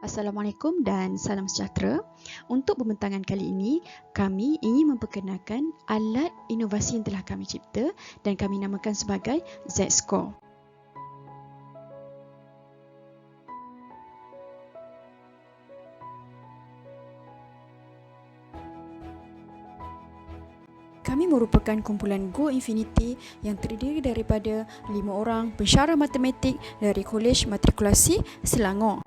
Assalamualaikum dan salam sejahtera. Untuk pembentangan kali ini, kami ingin memperkenalkan alat inovasi yang telah kami cipta dan kami namakan sebagai Z-Score. Kami merupakan kumpulan Go Infinity yang terdiri daripada 5 orang pensyarah matematik dari Kolej Matrikulasi Selangor.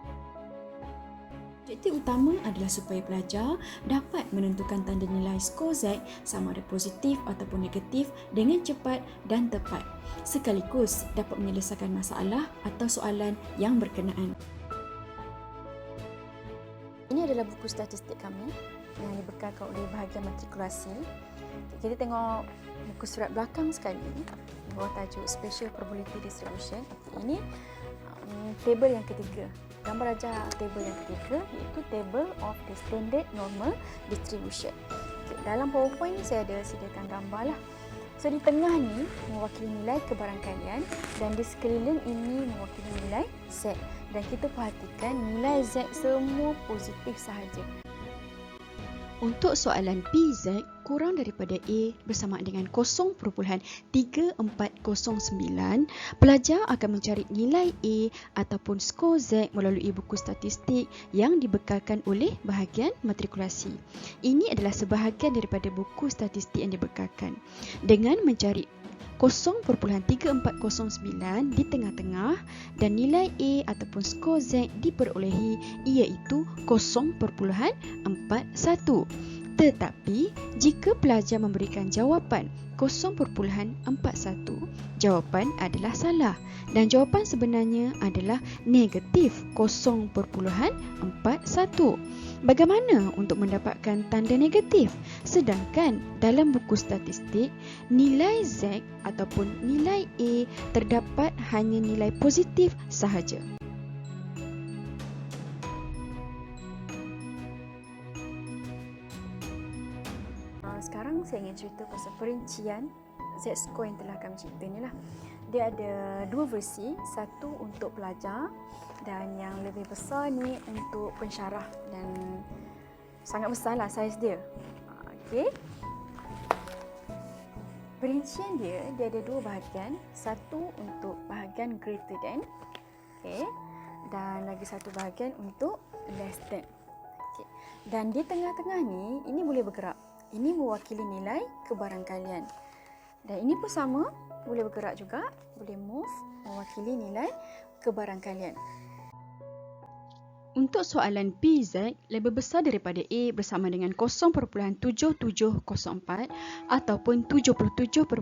Objektif utama adalah supaya pelajar dapat menentukan tanda nilai skor Z sama ada positif ataupun negatif dengan cepat dan tepat, sekaligus dapat menyelesaikan masalah atau soalan yang berkenaan. Ini adalah buku statistik kami yang dibekalkan oleh bahagian matrikulasi. Kita tengok buku surat belakang sekali, bawah tajuk Special Probability Distribution. Ini table yang ketiga. Gambar rajah table yang ketiga iaitu Table of the Standard Normal Distribution. Dalam PowerPoint ni saya ada sediakan gambar lah. So di tengah ni mewakili nilai kebarangkalian dan di sekeliling ini mewakili nilai Z. Dan kita perhatikan nilai Z semua positif sahaja. Untuk soalan PZ kurang daripada A bersamaan dengan 0.3409, pelajar akan mencari nilai A ataupun skor Z melalui buku statistik yang dibekalkan oleh bahagian matrikulasi. Ini adalah sebahagian daripada buku statistik yang dibekalkan. Dengan mencari 0.3409 di tengah-tengah dan nilai A ataupun skor Z diperolehi iaitu 0.41. Tetapi jika pelajar memberikan jawapan 0.41, jawapan adalah salah dan jawapan sebenarnya adalah negatif 0.41. Bagaimana untuk mendapatkan tanda negatif? Sedangkan dalam buku statistik, nilai Z ataupun nilai A terdapat hanya nilai positif sahaja. Sekarang saya ingin cerita pasal perincian Z-Score yang telah kami cipta ni lah. Dia ada dua versi, satu untuk pelajar dan yang lebih besar ni untuk pensyarah dan sangat besar lah saiz dia. Okey. Perincian dia ada dua bahagian, satu untuk bahagian greater than, okey, dan lagi satu bahagian untuk less than. Okey. Dan di tengah-tengah ni ini boleh bergerak. Ini mewakili nilai kebarangkalian. Dan ini pun sama, boleh bergerak juga, boleh move, mewakili nilai kebarangkalian. Untuk soalan PZ lebih besar daripada A bersama dengan 0.7704 ataupun 77.04%,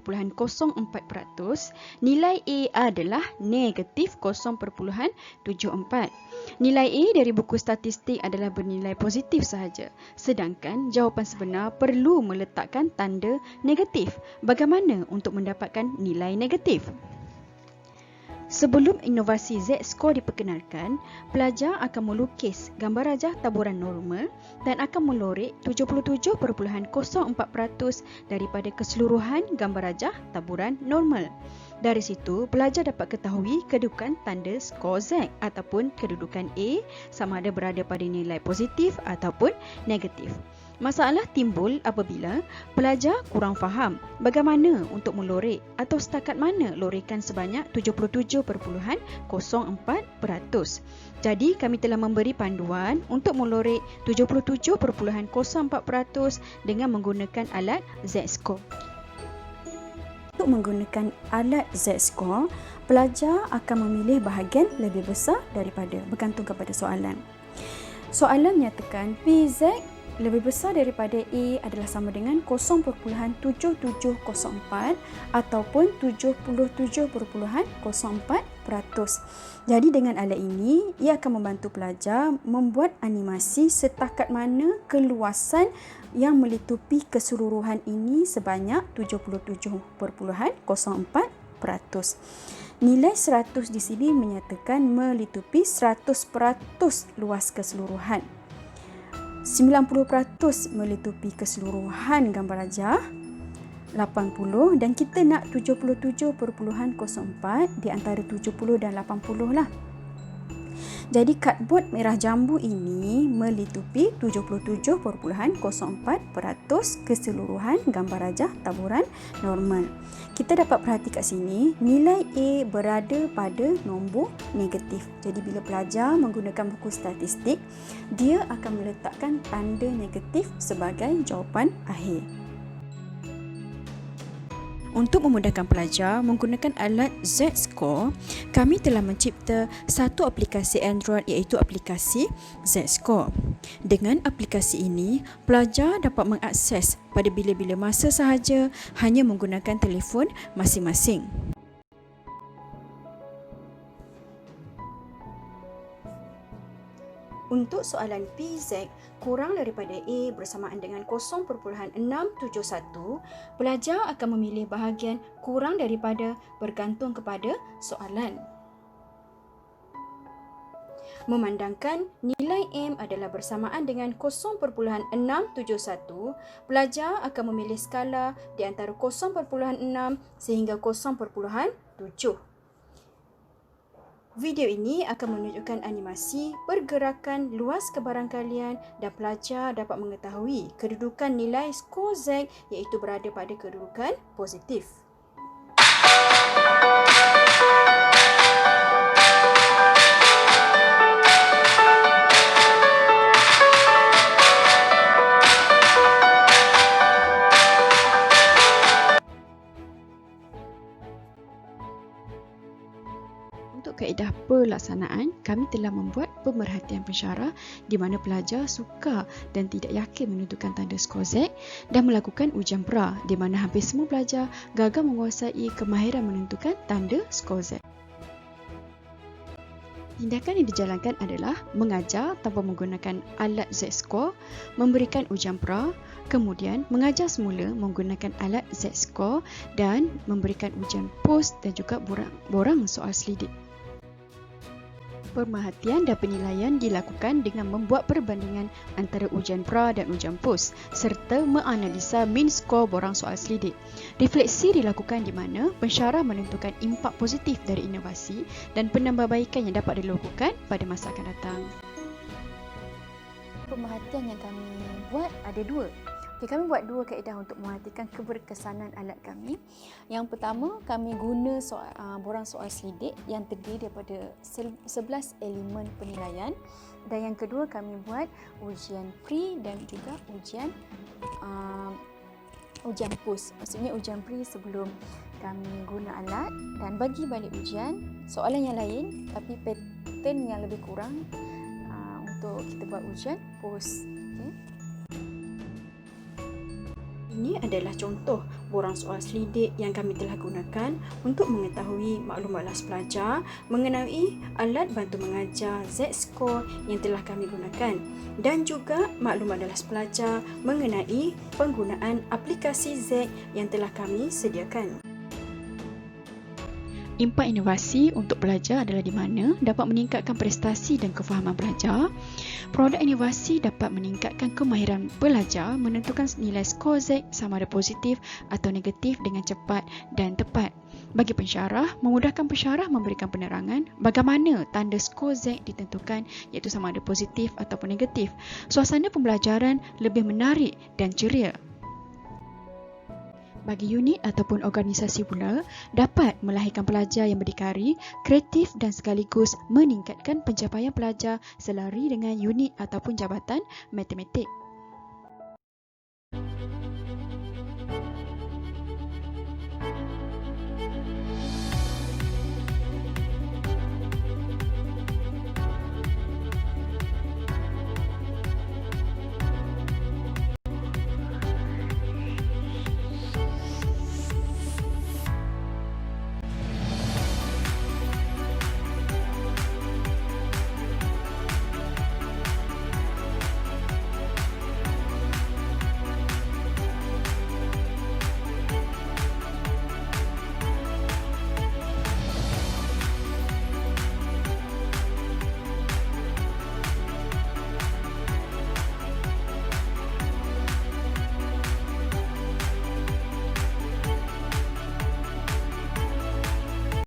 nilai A adalah negatif 0.74. Nilai A dari buku statistik adalah bernilai positif sahaja, sedangkan jawapan sebenar perlu meletakkan tanda negatif. Bagaimana untuk mendapatkan nilai negatif? Sebelum inovasi Z-Score diperkenalkan, pelajar akan melukis gambar rajah taburan normal dan akan melorek 77.04% daripada keseluruhan gambar rajah taburan normal. Dari situ, pelajar dapat ketahui kedudukan tanda skor Z ataupun kedudukan A sama ada berada pada nilai positif ataupun negatif. Masalah timbul apabila pelajar kurang faham bagaimana untuk melorek atau setakat mana lorekan sebanyak 77.04%. Jadi kami telah memberi panduan untuk melorek 77.04% dengan menggunakan alat Z-Score. Untuk menggunakan alat Z-Score, pelajar akan memilih bahagian lebih besar daripada bergantung kepada soalan. Soalan menyatakan PZ lebih besar daripada A adalah sama dengan 0.7704 ataupun 77.04%. Jadi dengan alat ini, ia akan membantu pelajar membuat animasi setakat mana keluasan yang melitupi keseluruhan ini sebanyak 77.04%. Nilai 100 di sini menyatakan melitupi 100% luas keseluruhan. 90% melitupi keseluruhan gambar rajah, 80 dan kita nak 77.04 di antara 70 dan 80 lah. Jadi kadbod merah jambu ini melitupi 77.04% keseluruhan gambar rajah taburan normal. Kita dapat perhati kat sini, nilai A berada pada nombor negatif. Jadi bila pelajar menggunakan buku statistik, dia akan meletakkan tanda negatif sebagai jawapan akhir. Untuk memudahkan pelajar menggunakan alat Z-Score, kami telah mencipta satu aplikasi Android iaitu aplikasi Z-Score. Dengan aplikasi ini, pelajar dapat mengakses pada bila-bila masa sahaja hanya menggunakan telefon masing-masing. Untuk soalan PZ kurang daripada A bersamaan dengan 0.671, pelajar akan memilih bahagian kurang daripada bergantung kepada soalan. Memandangkan nilai M adalah bersamaan dengan 0.671, pelajar akan memilih skala di antara 0.6 sehingga 0.7. Video ini akan menunjukkan animasi pergerakan luas kebarangkalian dan pelajar dapat mengetahui kedudukan nilai skor Z iaitu berada pada kedudukan positif. Untuk kaedah pelaksanaan, kami telah membuat pemerhatian pensyarah di mana pelajar suka dan tidak yakin menentukan tanda skor Z dan melakukan ujian pra di mana hampir semua pelajar gagal menguasai kemahiran menentukan tanda skor Z. Tindakan yang dijalankan adalah mengajar tanpa menggunakan alat Z-Score, memberikan ujian pra, kemudian mengajar semula menggunakan alat Z-Score dan memberikan ujian post dan juga borang soal selidik. Pemerhatian dan penilaian dilakukan dengan membuat perbandingan antara ujian pra dan ujian pos serta menganalisa min skor borang soal selidik. Refleksi dilakukan di mana pensyarah menentukan impak positif dari inovasi dan penambahbaikan yang dapat dilakukan pada masa akan datang. Pemerhatian yang kami buat ada dua. Kami buat dua kaedah untuk memerhatikan keberkesanan alat kami. Yang pertama, kami guna borang soal selidik yang terdiri daripada 11 elemen penilaian. Dan yang kedua, kami buat ujian pre dan juga ujian post. Maksudnya ujian pre sebelum kami guna alat dan bagi balik ujian, soalan yang lain tapi pattern yang lebih kurang untuk kita buat ujian post. Okay. Ini adalah contoh borang soal selidik yang kami telah gunakan untuk mengetahui maklumat las pelajar mengenai alat bantu mengajar Z-Score yang telah kami gunakan dan juga maklumat las pelajar mengenai penggunaan aplikasi Z yang telah kami sediakan. Impak inovasi untuk pelajar adalah di mana dapat meningkatkan prestasi dan kefahaman pelajar. Produk inovasi dapat meningkatkan kemahiran pelajar menentukan nilai skor Z sama ada positif atau negatif dengan cepat dan tepat. Bagi pensyarah, memudahkan pensyarah memberikan penerangan bagaimana tanda skor Z ditentukan iaitu sama ada positif ataupun negatif. Suasana pembelajaran lebih menarik dan ceria. Bagi unit ataupun organisasi pula, dapat melahirkan pelajar yang berdikari, kreatif dan sekaligus meningkatkan pencapaian pelajar selari dengan unit ataupun jabatan matematik.